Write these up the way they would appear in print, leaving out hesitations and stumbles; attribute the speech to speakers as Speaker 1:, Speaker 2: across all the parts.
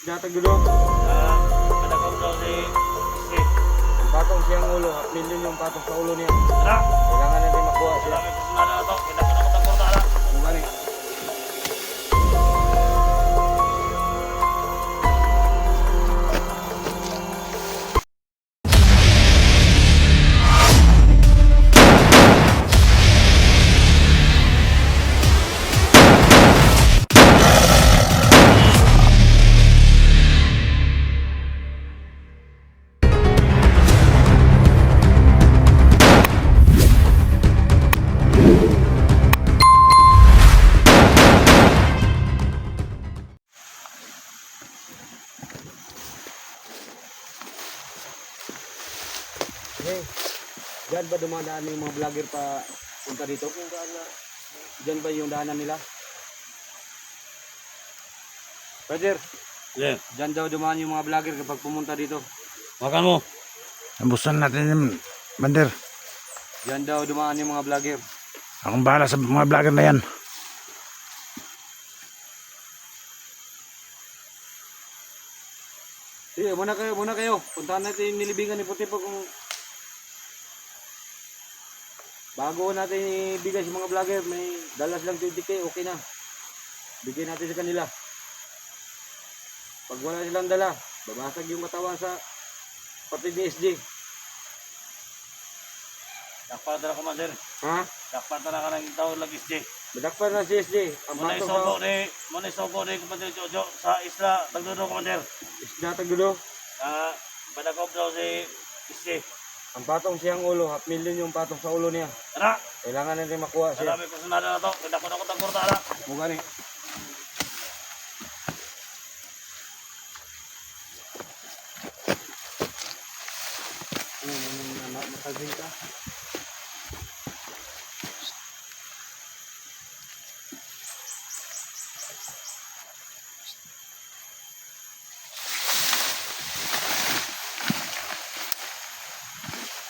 Speaker 1: Datag gulo.
Speaker 2: Kadakaw daw si
Speaker 1: Ang patong siyang ulo. 5,000,000 yung patong sa ulo niya.
Speaker 2: Tara!
Speaker 1: Kailangan natin makuha siya.
Speaker 2: Marami ko sunada na ito. Kinakita ko ng portara.
Speaker 1: Kung gani. Hey, dyan ba dumadaan yung mga vlogger pa punta dito? Kung saan na, dyan ba yung daanan nila? Roger,
Speaker 2: Yeah.
Speaker 1: dyan daw dumaan yung mga vlogger kapag pumunta dito.
Speaker 2: Makan mo.
Speaker 3: Ambusan natin yung Bander.
Speaker 1: Dyan daw dumaan yung mga vlogger.
Speaker 3: Akong bahala sa mga vlogger na yan.
Speaker 1: Sige, muna kayo. Puntahan natin yung nilibingan ni Puti po kung bago natin ibigay sa mga vlogger, may dalas lang 20K, okay na. Bigyan natin sa kanila. Pag wala silang dala, babasag yung katawan sa pati ni SJ.
Speaker 2: Dakpan na commander.
Speaker 1: Ha?
Speaker 2: Dakpan na ka ng tao lagi si
Speaker 1: Madakpan na si SJ. Ang
Speaker 2: Muna
Speaker 1: patong
Speaker 2: isobo
Speaker 1: sa
Speaker 2: ni commander Jojo sa isla Tagdodo commander.
Speaker 1: isda Tagulo.
Speaker 2: Kadakaw daw si SJ.
Speaker 1: Ang patong siyang ulo, 5,000,000 yung patong sa ulo niya.
Speaker 2: Tara!
Speaker 1: Kailangan natin makuha siya.
Speaker 2: Marami ko sunada na ito. Kinakita ko ng portara.
Speaker 1: Kung gani. Makasing ka.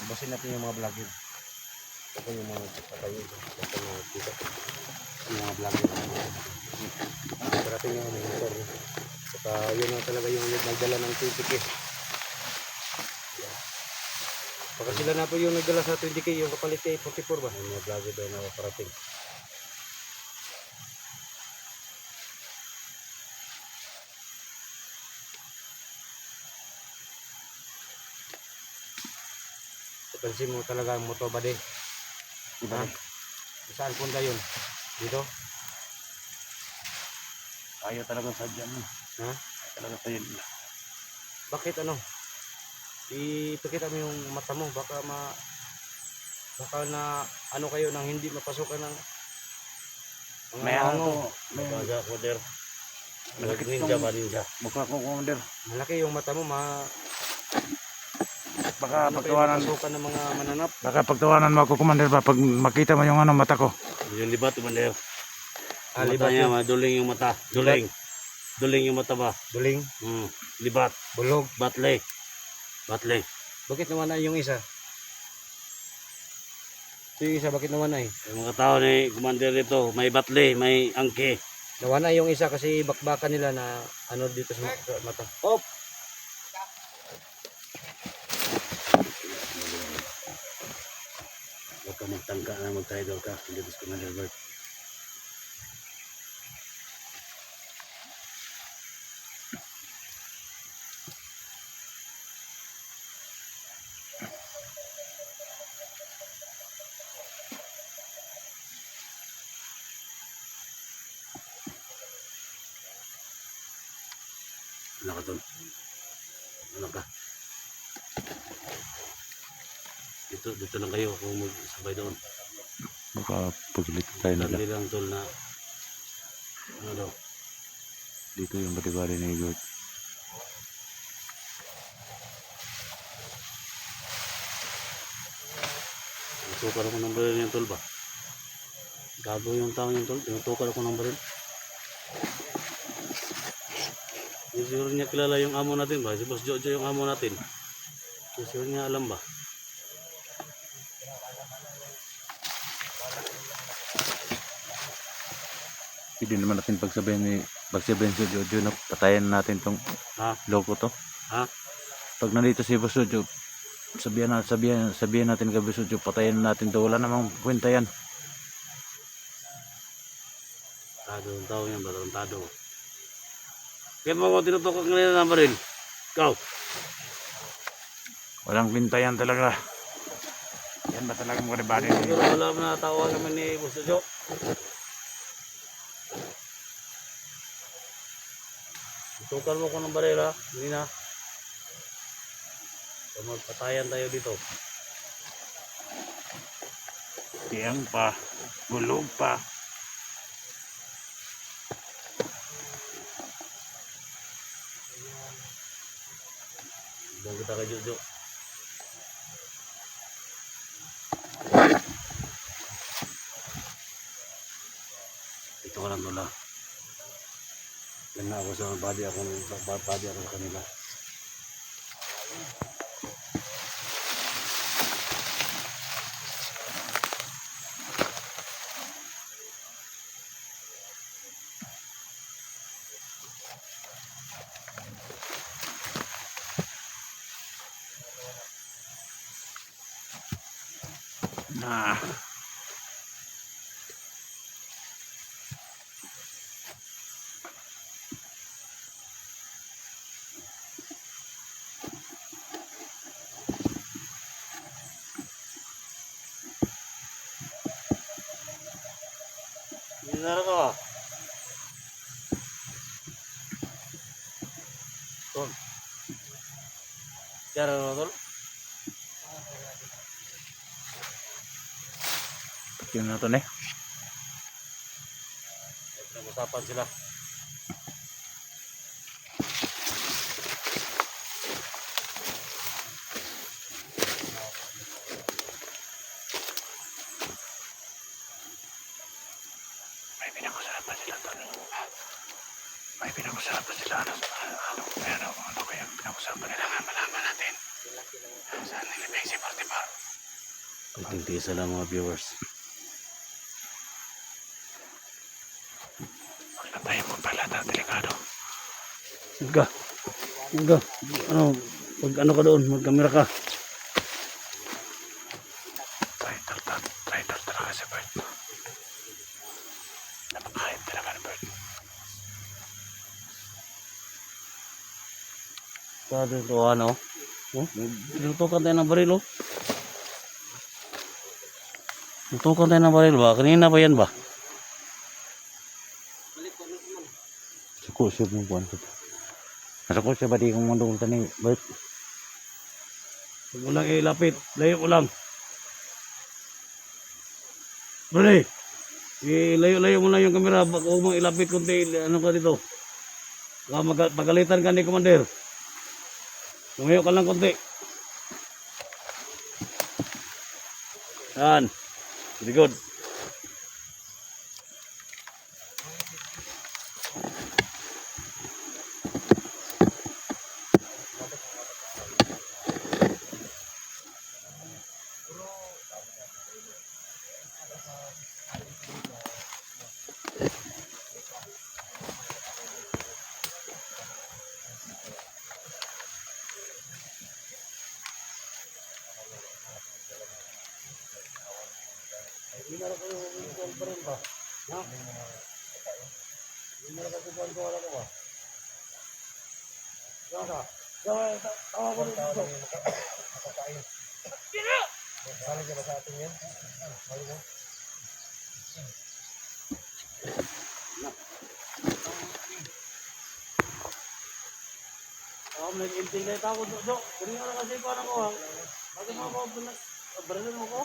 Speaker 1: Ambasin natin yung mga vlogger. Ito yung mga patayo. Ito yung mga kita. Yung mga vlogger. Parating yung may motor. Saka yun lang talaga yung nagdala ng 20K. Baka sila na po yung nagdala sa 20K, yung kapalit kay 44 ba? Yung mga vlogger doon na parating. Pansin mo talaga ang motor ba de? Diba? Saan punta yun? Dito?
Speaker 2: Ayaw talagang sadyan mo.
Speaker 1: Ha?
Speaker 2: Ayaw talagang sadyan nila.
Speaker 1: Bakit ano? Ipakita mo yung mata mo. Baka na ano kayo nang hindi mapasukan ng mga
Speaker 2: May
Speaker 1: hango.
Speaker 2: ano may
Speaker 1: Baga, koder.
Speaker 2: malaki
Speaker 1: Ninja ba ninja?
Speaker 2: mukha ko commander.
Speaker 1: Malaki yung mata mo.
Speaker 3: Baka
Speaker 1: Ano kayo
Speaker 3: pagtawanan,
Speaker 1: mapasukan ng mga mananap?
Speaker 3: baka pagtawanan mo ako, Commander, ba? Pag makita mo yung ano, mata ko.
Speaker 2: Yung libat commander.
Speaker 1: Libat
Speaker 2: Mata niya,
Speaker 1: yun.
Speaker 2: maduling yung mata. Duling. Duling yung mata ba?
Speaker 1: Duling,
Speaker 2: Libat.
Speaker 1: bulog.
Speaker 2: Batle. Batle.
Speaker 1: Bakit naman na yung isa? Yung isa, bakit naman na
Speaker 2: Yung mga tao ni commander dito, may batle, may angke.
Speaker 1: Nawana yung isa kasi bakbakan nila na ano dito sa mata. Oh!
Speaker 2: Huwag ka magtangka na mag-tidal ka. Hindi gusto commander Bert. Ano ka doon? Ano ka? Dito lang kayo kung magsabay doon.
Speaker 3: Baka paglit tayo nila.
Speaker 2: Hindi lang tol na ano daw.
Speaker 3: Dito yung bali-bali ni George.
Speaker 2: Tukar ako ng baril yung tol ba? Gago yung tao yung tol. Tukar ako ng baril. Hindi siguro niya kilala yung amo natin ba? Si Boss Jojo yung amo natin. Hindi siguro niya alam ba?
Speaker 3: pwede naman natin pagsabihin si Jojo na patayan natin tong
Speaker 2: Ha?
Speaker 3: loko to.
Speaker 2: Ha?
Speaker 3: Pag nandito si Boss Jojo, sabihan natin kay Boss Jojo, patayan natin to. Wala namang kwenta yan.
Speaker 2: Tado ang tao yan, barantado. Kaya mo tinutukok nila ng baril. Ikaw.
Speaker 3: Walang kwenta yan talaga. Yan ba talaga mga rebate?
Speaker 2: Siguro wala mo na tao kami ni Boss Jojo. Tutukan mo ko ng baril ha. Hindi na. So, magpatayan tayo dito.
Speaker 3: Tiyang pa, gulog pa.
Speaker 2: Doon kita kay Jojo. Ito ka lang tula. Yan na ako sa body ako sa kanila.
Speaker 3: Nah.
Speaker 2: Ginara ka. Tol. Cara na tol.
Speaker 3: Yun na to ne.
Speaker 2: Nag-usapan sila.
Speaker 3: May pinag-usapan sila to. May pinag-usapan sila. Ano kaya pinag-usapan nila? Malaman natin. Saan nilibig si Partibar?
Speaker 2: Pagtitiisa lang mga viewers.
Speaker 3: Tayo mo pala na delikado.
Speaker 2: Huwag ka. Ano, pag ano ka doon, mag-camera ka.
Speaker 3: Traitor talaga si Bert. Napakahit talaga ni Bert.
Speaker 2: Sabi ito ano. Oh, tinutukan tayo ng baril oh. Tinutukan tayo ng baril ba? Kanina ba yan ba?
Speaker 3: Suko siya mong buwan ko. Nasuko siya ba di kong mandungol tani Bert?
Speaker 2: Huwag mo lang ilapit. Layo mo lang. Bale. Ilayo-layo mo lang yung kamera. Huwag mong ilapit kunti. Ano ka dito? Pagalitan ka ni Commander. Tumayo ka lang kunti. Yan. Very good. Nag-intindi ako, Dok. Ganyan na kasi parang ko. Bakit mo ako baril mo ko?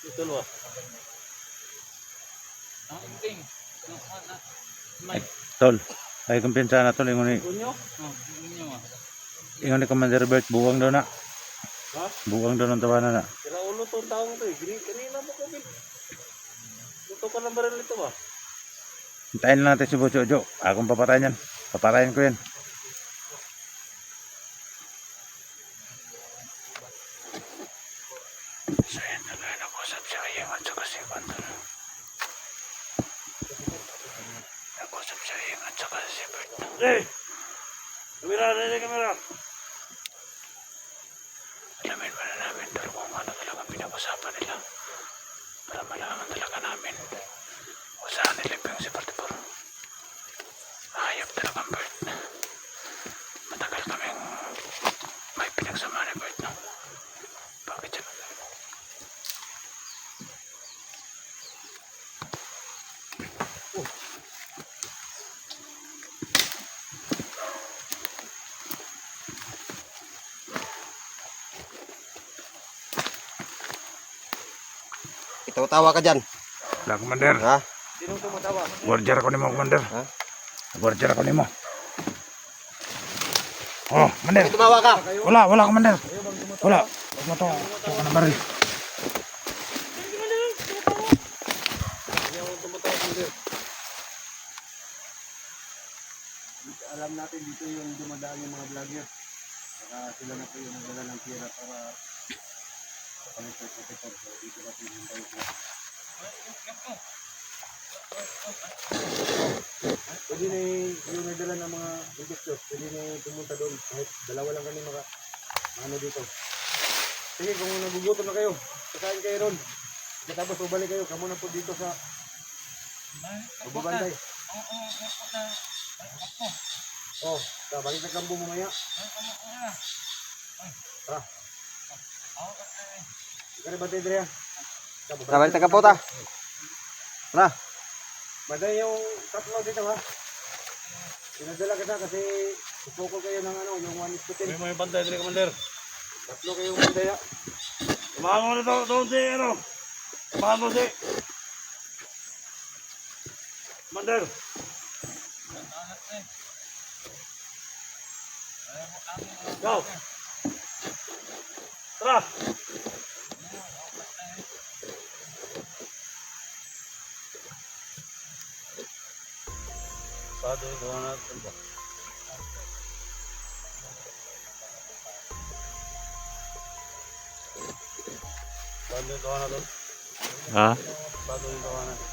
Speaker 2: Ito lo.
Speaker 3: Tol, ay kumpiyansa na tol. Ingon
Speaker 2: Kunyo?
Speaker 3: ni Commander Bert, buwang daw na.
Speaker 2: Ha?
Speaker 3: Buwang daw ng tawanan na.
Speaker 2: Sira ulo tong taong to eh. Kanina mo ko bin. Luto ka ng baril ito ba?
Speaker 3: Hintayin lang natin si Boss Jojo. Akong papatayin yan. Papatayin ko yan. So yan, nag-usap siya. at saka si Bert.
Speaker 2: Hey! Kamera, dali kamera.
Speaker 3: Alamin ba na namin pero kung ano talagang pinag-usapan nila para malaman talaga namin kung saan nilip yung si 44. Hayop talagang Bert. Matagal kaming may pinagsama ni Bert, no? Bakit siya magaling?
Speaker 4: Tawa ka dyan.
Speaker 3: Wala, Commander.
Speaker 4: Ha?
Speaker 1: Sinong tumatawa?
Speaker 3: Borger ako ni mo, Commander.
Speaker 4: Ha?
Speaker 3: Borger ako ni mo. Oh, Commander.
Speaker 4: Tumawa ka.
Speaker 3: Wala, Commander. Wala. Huwag mo to. Ito ka na baril.
Speaker 1: Alam natin dito yung dumadaan yung mga vlogger. Saka sila na po yung nagdala ng pira para palit sa protector. So dito natin yung tayo sila. Pwede na yung nagdala ng mga investors. Pwede na pumunta doon. Kahit dalawa lang kami ano dito. Sige, kung nagugutom na kayo, kakain kayo ron. Tapos ubalik kayo. Kamo na po dito sa magbabantay. Oh, balik na kambo mamaya. Tara. Kaya ba tayo Drea?
Speaker 4: Sabay taga po ta. Tara.
Speaker 1: Bagay yung tatlo dito ha. Pinadala kita kasi ipukol kayo ng ano, yung 1:10.
Speaker 2: May mga pantay dali, Commander.
Speaker 1: Tatlo kayong mandaya.
Speaker 2: Tumahan mo na doon si, ano? Tumahan mo si. Commander. Go. Tara. Sado yung gawa natin ba? Sado yung gawa natin?
Speaker 3: Ha?
Speaker 2: Sado yung gawa natin?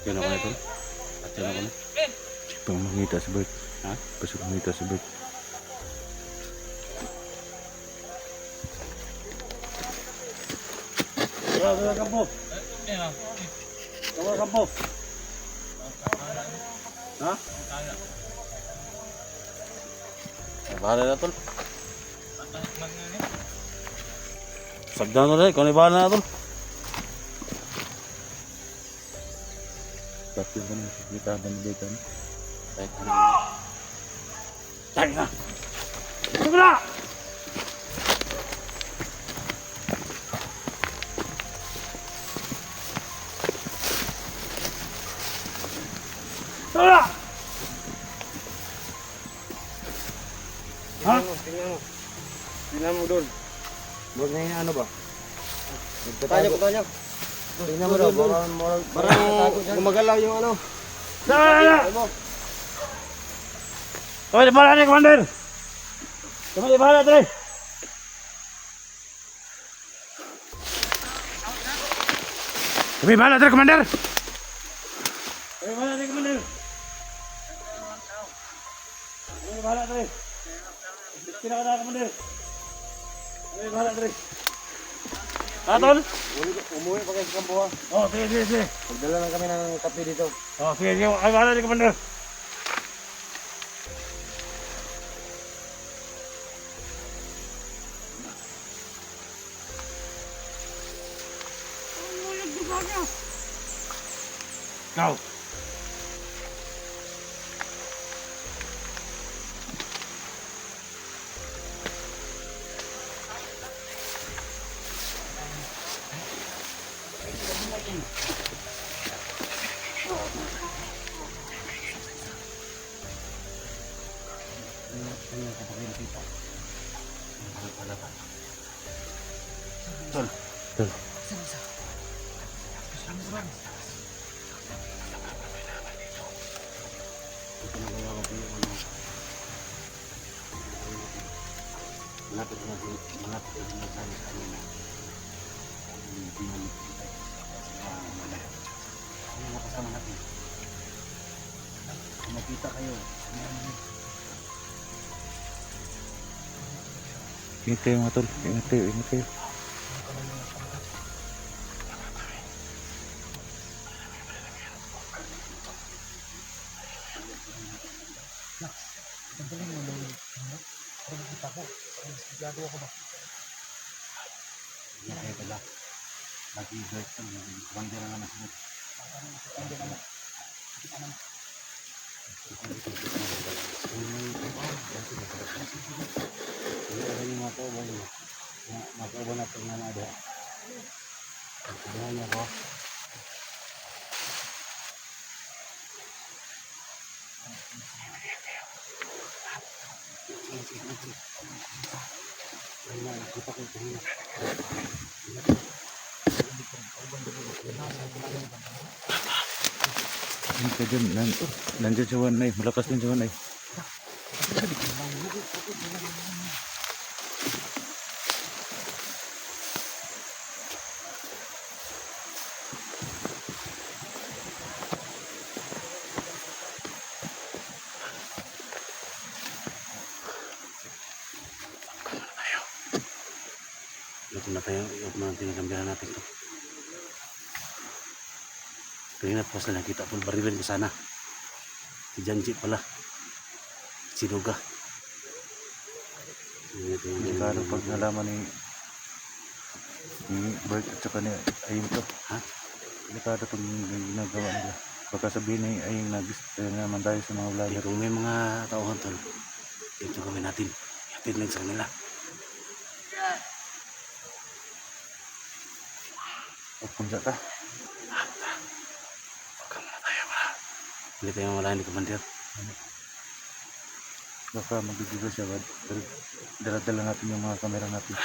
Speaker 2: Yan ako na ito. At yan ako na.
Speaker 3: Pang mangita si Bert.
Speaker 2: Ha?
Speaker 3: Pasok mangita si Bert.
Speaker 2: Tara, kampo. Tara, kampo. Ha? Bahala na tol. Sagdan na rin, kung ibahala na tol.
Speaker 3: Tapos ka na. Kita banditan.
Speaker 2: Kahit ano. Tayo na! Ito na! Ito na! Ha?
Speaker 1: Tingnan mo. Tingnan mo doon. Huwag na yung ano ba?
Speaker 4: Tayo ko tayo.
Speaker 1: Tingnan mo doon. Parang gumagalaw yung ano.
Speaker 2: Tara! Kami di bahala ni Commander! Kami di bahala, Tre!
Speaker 3: Kami bahala, Sir Commander!
Speaker 2: Kami bahala ni Commander! Kami bahala, Tre! Bikin ako na, Commander! Kami bahala, Tre! Tol?
Speaker 1: Umuwi pa kayo sa kampo ha.
Speaker 2: Oh, sige.
Speaker 1: Magdala lang kami ng kape dito.
Speaker 2: Oh, sige. Kami bahala ni Commander! Go! malapit na sinasabi sa amin na binalik kita sa malaya. Ano na kasama natin? Kung makita kayo,
Speaker 3: Ingat kayo mga tol. Ingat kayo, ingat kayo.
Speaker 2: hindi kayo pala. Nag-i-break ko, bangga na naman sila. Ini mga kauban niya. Mga kauban natin na nada. Pagkabahan niya ko.
Speaker 3: Ingat kayo dyan. Nandiyan si Juan ay. Malakas din si Juan ay.
Speaker 2: Ito na tayo. Ito na natin yung kamera natin ito. Kanina po sila nakita po barilin ko sana. Si Janji pala. Si Duga.
Speaker 3: Siguro pag nalaman ni Bert at saka ni Aying to.
Speaker 2: Ha?
Speaker 3: Delikado pag ginagawa nila. Baka sabihin ni Aying naman tayo sa mga vlogger.
Speaker 2: Kung may mga tauhan tol, ito kami natin. Hatid lang sa kanila.
Speaker 3: Pagpunta ka.
Speaker 2: Hindi tayo mawala ni Commander.
Speaker 3: Baka magdududa siya. Dala-dala natin yung mga kamera natin.